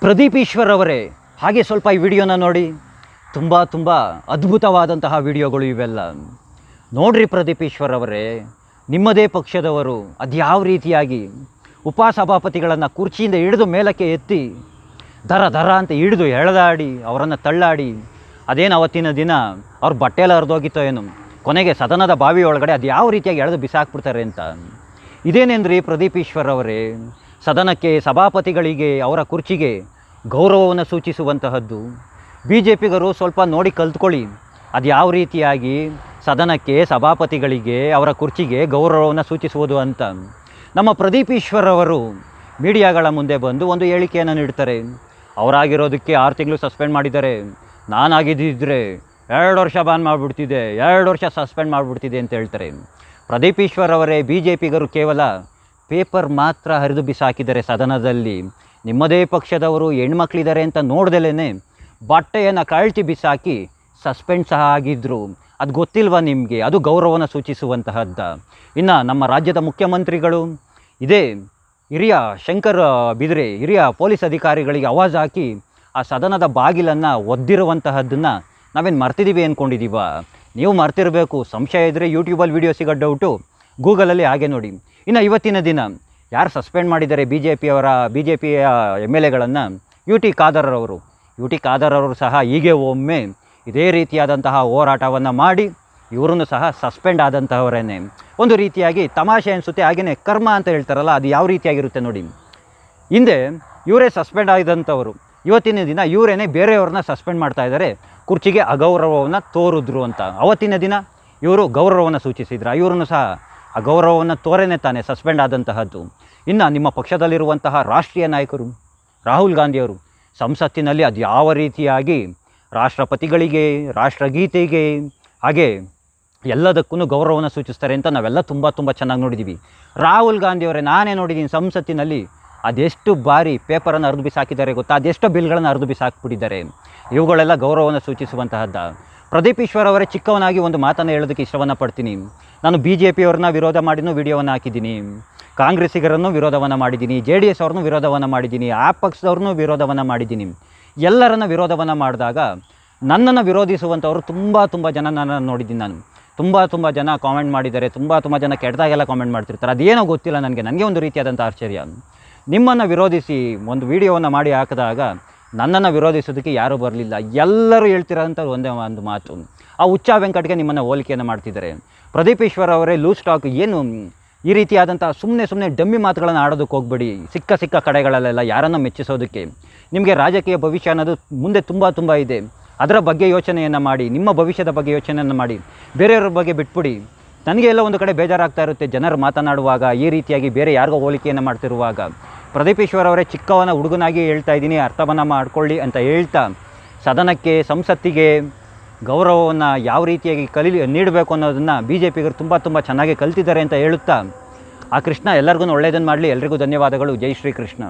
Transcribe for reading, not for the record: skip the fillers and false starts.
ಪ್ರದೀಪ್ ಈಶ್ವರ್ ಅವರೇ, ಹಾಗೆ ಸ್ವಲ್ಪ ಈ ವಿಡಿಯೋನ ನೋಡಿ. ತುಂಬ ಅದ್ಭುತವಾದಂತಹ ವಿಡಿಯೋಗಳು ಇವೆಲ್ಲ. ನೋಡ್ರಿ ಪ್ರದೀಪ್ ಈಶ್ವರ್ ಅವರೇ, ನಿಮ್ಮದೇ ಪಕ್ಷದವರು ಅದ್ಯಾವ ರೀತಿಯಾಗಿ ಉಪಸಭಾಪತಿಗಳನ್ನು ಕುರ್ಚಿಯಿಂದ ಹಿಡಿದು ಮೇಲಕ್ಕೆ ಎತ್ತಿ ದರ ಅಂತ ಹಿಡಿದು ಎಳೆದಾಡಿ ಅವರನ್ನು ತಳ್ಳಾಡಿ, ಅದೇನು ಅವತ್ತಿನ ದಿನ ಅವ್ರ ಬಟ್ಟೆಲ್ಲ ಹರಿದೋಗಿತ್ತೋ ಏನು, ಕೊನೆಗೆ ಸದನದ ಬಾವಿ ಒಳಗಡೆ ಅದು ಯಾವ ರೀತಿಯಾಗಿ ಎಳೆದು ಬಿಸಾಕ್ಬಿಡ್ತಾರೆ ಅಂತ. ಇದೇನೇನ್ರಿ ಪ್ರದೀಪ್ ಈಶ್ವರ್ ಅವರೇ, ಸದನಕ್ಕೆ, ಸಭಾಪತಿಗಳಿಗೆ, ಅವರ ಕುರ್ಚಿಗೆ ಗೌರವವನ್ನು ಸೂಚಿಸುವಂತಹದ್ದು. ಬಿ ಜೆ ಪಿಗರು ಸ್ವಲ್ಪ ನೋಡಿ ಕಲ್ತ್ಕೊಳ್ಳಿ, ಅದು ಯಾವ ರೀತಿಯಾಗಿ ಸದನಕ್ಕೆ, ಸಭಾಪತಿಗಳಿಗೆ, ಅವರ ಕುರ್ಚಿಗೆ ಗೌರವವನ್ನು ಸೂಚಿಸುವುದು ಅಂತ. ನಮ್ಮ ಪ್ರದೀಪ್ ಈಶ್ವರ್ ಅವರು ಮೀಡಿಯಾಗಳ ಮುಂದೆ ಬಂದು ಒಂದು ಹೇಳಿಕೆಯನ್ನು ನೀಡ್ತಾರೆ. ಅವರಾಗಿರೋದಕ್ಕೆ 6 ತಿಂಗಳು ಸಸ್ಪೆಂಡ್ ಮಾಡಿದ್ದಾರೆ, ನಾನಾಗಿದ್ದಿದ್ರೆ 2 ವರ್ಷ ಬ್ಯಾನ್ ಮಾಡಿಬಿಡ್ತಿದ್ದೆ, 2 ವರ್ಷ ಸಸ್ಪೆಂಡ್ ಮಾಡಿಬಿಡ್ತಿದ್ದೆ ಅಂತ ಹೇಳ್ತಾರೆ. ಪ್ರದೀಪ್ ಈಶ್ವರ್ ಅವರೇ, ಬಿ ಜೆ ಪಿಗರು ಕೇವಲ ಪೇಪರ್ ಮಾತ್ರ ಹರಿದು ಬಿಸಾಕಿದ್ದಾರೆ ಸದನದಲ್ಲಿ. ನಿಮ್ಮದೇ ಪಕ್ಷದವರು ಹೆಣ್ಮಕ್ಳಿದ್ದಾರೆ ಅಂತ ನೋಡ್ದಲೇ ಬಟ್ಟೆಯನ್ನು ಕಳ್ತಿ ಬಿಸಾಕಿ ಸಸ್ಪೆಂಡ್ ಸಹ ಆಗಿದ್ದರು. ಅದು ಗೊತ್ತಿಲ್ವಾ ನಿಮಗೆ? ಅದು ಗೌರವನ ಸೂಚಿಸುವಂತಹದ್ದ. ಇನ್ನು ನಮ್ಮ ರಾಜ್ಯದ ಮುಖ್ಯಮಂತ್ರಿಗಳು ಇದೇ ಹಿರಿಯ ಶಂಕರ್ ಬಿದ್ರೆ ಹಿರಿಯ ಪೊಲೀಸ್ ಅಧಿಕಾರಿಗಳಿಗೆ ಆವಾಜ್ ಹಾಕಿ ಆ ಸದನದ ಬಾಗಿಲನ್ನು ಒದ್ದಿರುವಂತಹದ್ದನ್ನು ನಾವೇನು ಮರ್ತಿದ್ದೀವಿ ಅಂದ್ಕೊಂಡಿದ್ದೀವ? ನೀವು ಮರ್ತಿರಬೇಕು. ಸಂಶಯ ಇದ್ದರೆ ಯೂಟ್ಯೂಬಲ್ಲಿ ವೀಡಿಯೋ ಸಿಗೋ ಡೌಟು ಗೂಗಲಲ್ಲಿ ಹಾಗೆ ನೋಡಿ. ಇನ್ನು ಇವತ್ತಿನ ದಿನ ಯಾರು ಸಸ್ಪೆಂಡ್ ಮಾಡಿದ್ದಾರೆ ಬಿ ಜೆ ಪಿಯ ಎಮ್ ಎಲ್ ಎಗಳನ್ನು, ಯು ಟಿ ಖಾದರ್ ಅವರು ಸಹ ಹೀಗೆ ಒಮ್ಮೆ ಇದೇ ರೀತಿಯಾದಂತಹ ಹೋರಾಟವನ್ನು ಮಾಡಿ ಇವರನ್ನು ಸಹ ಸಸ್ಪೆಂಡ್ ಆದಂತಹವರೇನೆ. ಒಂದು ರೀತಿಯಾಗಿ ತಮಾಷೆ ಅನಿಸುತ್ತೆ, ಹಾಗೆಯೇ ಕರ್ಮ ಅಂತ ಹೇಳ್ತಾರಲ್ಲ, ಅದು ಯಾವ ರೀತಿಯಾಗಿರುತ್ತೆ ನೋಡಿ. ಹಿಂದೆ ಇವರೇ ಸಸ್ಪೆಂಡ್ ಆಗಿದಂಥವರು, ಇವತ್ತಿನ ದಿನ ಇವರೇನೇ ಬೇರೆಯವ್ರನ್ನ ಸಸ್ಪೆಂಡ್ ಮಾಡ್ತಾ ಇದ್ದಾರೆ, ಕುರ್ಚಿಗೆ ಅಗೌರವವನ್ನು ತೋರಿದ್ರು ಅಂತ. ಅವತ್ತಿನ ದಿನ ಇವರು ಗೌರವವನ್ನು ಸೂಚಿಸಿದ್ರು, ಇವರನ್ನು ಸಹ ಅಗೌರವವನ್ನು ತೋರೇನೆ ತಾನೇ ಸಸ್ಪೆಂಡ್ ಆದಂತಹದ್ದು. ಇನ್ನು ನಿಮ್ಮ ಪಕ್ಷದಲ್ಲಿರುವಂತಹ ರಾಷ್ಟ್ರೀಯ ನಾಯಕರು ರಾಹುಲ್ ಗಾಂಧಿಯವರು ಸಂಸತ್ತಿನಲ್ಲಿ ಅದು ಯಾವ ರೀತಿಯಾಗಿ ರಾಷ್ಟ್ರಪತಿಗಳಿಗೆ, ರಾಷ್ಟ್ರಗೀತೆಗೆ, ಹಾಗೆ ಎಲ್ಲದಕ್ಕೂ ಗೌರವವನ್ನು ಸೂಚಿಸ್ತಾರೆ ಅಂತ ನಾವೆಲ್ಲ ತುಂಬ ಚೆನ್ನಾಗಿ ನೋಡಿದ್ದೀವಿ. ರಾಹುಲ್ ಗಾಂಧಿಯವರೇ, ನಾನೇ ನೋಡಿದ್ದೀನಿ ಸಂಸತ್ತಿನಲ್ಲಿ ಅದೆಷ್ಟು ಬಾರಿ ಪೇಪರನ್ನು ಹರಿದು ಬಿಸಾಕಿದ್ದಾರೆ ಗೊತ್ತಾ, ಅದೆಷ್ಟೋ ಬಿಲ್ಗಳನ್ನು ಹರಿದು ಬಿಸಾಕ್ಬಿಟ್ಟಿದ್ದಾರೆ. ಇವುಗಳೆಲ್ಲ ಗೌರವವನ್ನು ಸೂಚಿಸುವಂತಹದ್ದ. ಪ್ರದೀಪ್ ಈಶ್ವರ್ ಅವರೇ, ಚಿಕ್ಕವನಾಗಿ ಒಂದು ಮಾತನ್ನು ಹೇಳೋದಕ್ಕೆ ಇಷ್ಟವನ್ನು ಪಡ್ತೀನಿ. ನಾನು ಬಿ ಜೆ ಪಿಯವ್ರನ್ನ ವಿರೋಧ ಮಾಡಿನೂ ವಿಡಿಯೋವನ್ನು ಹಾಕಿದ್ದೀನಿ, ಕಾಂಗ್ರೆಸ್ಸಿಗರನ್ನು ವಿರೋಧವನ್ನು ಮಾಡಿದ್ದೀನಿ, ಜೆ ಡಿ ಎಸ್ ಅವ್ರನ್ನೂ ವಿರೋಧವನ್ನು ಮಾಡಿದ್ದೀನಿ, ಆ ಪಕ್ಷದವ್ರನ್ನೂ ವಿರೋಧವನ್ನು ಮಾಡಿದ್ದೀನಿ. ಎಲ್ಲರನ್ನ ವಿರೋಧವನ್ನು ಮಾಡಿದಾಗ ನನ್ನನ್ನು ವಿರೋಧಿಸುವಂಥವ್ರು ತುಂಬ ಜನ ನಾನು ನೋಡಿದ್ದೀನಿ. ನಾನು ತುಂಬ ಜನ ಕಾಮೆಂಟ್ ಮಾಡಿದ್ದಾರೆ, ತುಂಬ ಜನ ಕೆಟ್ಟದಾಗೆಲ್ಲ ಕಾಮೆಂಟ್ ಮಾಡ್ತಿರ್ತಾರೆ. ಅದೇನೋ ಗೊತ್ತಿಲ್ಲ ನನಗೆ ಒಂದು ರೀತಿಯಾದಂಥ ಆಶ್ಚರ್ಯ. ನಿಮ್ಮನ್ನು ವಿರೋಧಿಸಿ ಒಂದು ವಿಡಿಯೋವನ್ನು ಮಾಡಿ ಹಾಕಿದಾಗ ನನ್ನನ್ನು ವಿರೋಧಿಸೋದಕ್ಕೆ ಯಾರೂ ಬರಲಿಲ್ಲ. ಎಲ್ಲರೂ ಹೇಳ್ತಿರೋಂಥ ಒಂದೇ ಒಂದು ಮಾತು, ಆ ಹುಚ್ಚ ವೆಂಕಟ್ಗೆ ನಿಮ್ಮನ್ನು ಹೋಲಿಕೆಯನ್ನು ಮಾಡ್ತಿದ್ದಾರೆ. ಪ್ರದೀಪ್ ಈಶ್ವರ್ ಅವರೇ, ಲೂಸ್ ಟಾಕ್, ಏನು ಈ ರೀತಿಯಾದಂಥ ಸುಮ್ಮನೆ ಡಮ್ಮಿ ಮಾತುಗಳನ್ನು ಆಡೋದಕ್ಕೆ ಹೋಗಬೇಡಿ. ಸಿಕ್ಕ ಕಡೆಗಳಲ್ಲೆಲ್ಲ ಯಾರನ್ನು ಮೆಚ್ಚಿಸೋದಕ್ಕೆ. ನಿಮಗೆ ರಾಜಕೀಯ ಭವಿಷ್ಯ ಅನ್ನೋದು ಮುಂದೆ ತುಂಬ ಇದೆ. ಅದರ ಬಗ್ಗೆ ಯೋಚನೆಯನ್ನು ಮಾಡಿ, ನಿಮ್ಮ ಭವಿಷ್ಯದ ಬಗ್ಗೆ ಯೋಚನೆಯನ್ನು ಮಾಡಿ, ಬೇರೆಯವ್ರ ಬಗ್ಗೆ ಬಿಟ್ಬಿಡಿ. ನನಗೆ ಎಲ್ಲ ಒಂದು ಕಡೆ ಬೇಜಾರಾಗ್ತಾ ಇರುತ್ತೆ ಜನರು ಮಾತನಾಡುವಾಗ, ಈ ರೀತಿಯಾಗಿ ಬೇರೆ ಯಾರಿಗೋ ಹೋಲಿಕೆಯನ್ನು ಮಾಡ್ತಿರುವಾಗ. ಪ್ರದೀಪ್ ಈಶ್ವರ್ ಅವರೇ, ಚಿಕ್ಕವನ ಹುಡುಗನಾಗಿ ಹೇಳ್ತಾ ಇದ್ದೀನಿ, ಅರ್ಥವನ್ನು ಮಾಡ್ಕೊಳ್ಳಿ ಅಂತ ಹೇಳ್ತಾ, ಸದನಕ್ಕೆ, ಸಂಸತ್ತಿಗೆ ಗೌರವವನ್ನು ಯಾವ ರೀತಿಯಾಗಿ ನೀಡಬೇಕು ಅನ್ನೋದನ್ನು ಬಿ ಜೆ ಪಿಗರು ತುಂಬ ಚೆನ್ನಾಗಿ ಕಲ್ತಿದ್ದಾರೆ ಅಂತ ಹೇಳುತ್ತಾ, ಆ ಕೃಷ್ಣ ಎಲ್ಲರಿಗೂ ಒಳ್ಳೆಯದನ್ನು ಮಾಡಲಿ. ಎಲ್ರಿಗೂ ಧನ್ಯವಾದಗಳು. ಜೈ ಶ್ರೀ ಕೃಷ್ಣ.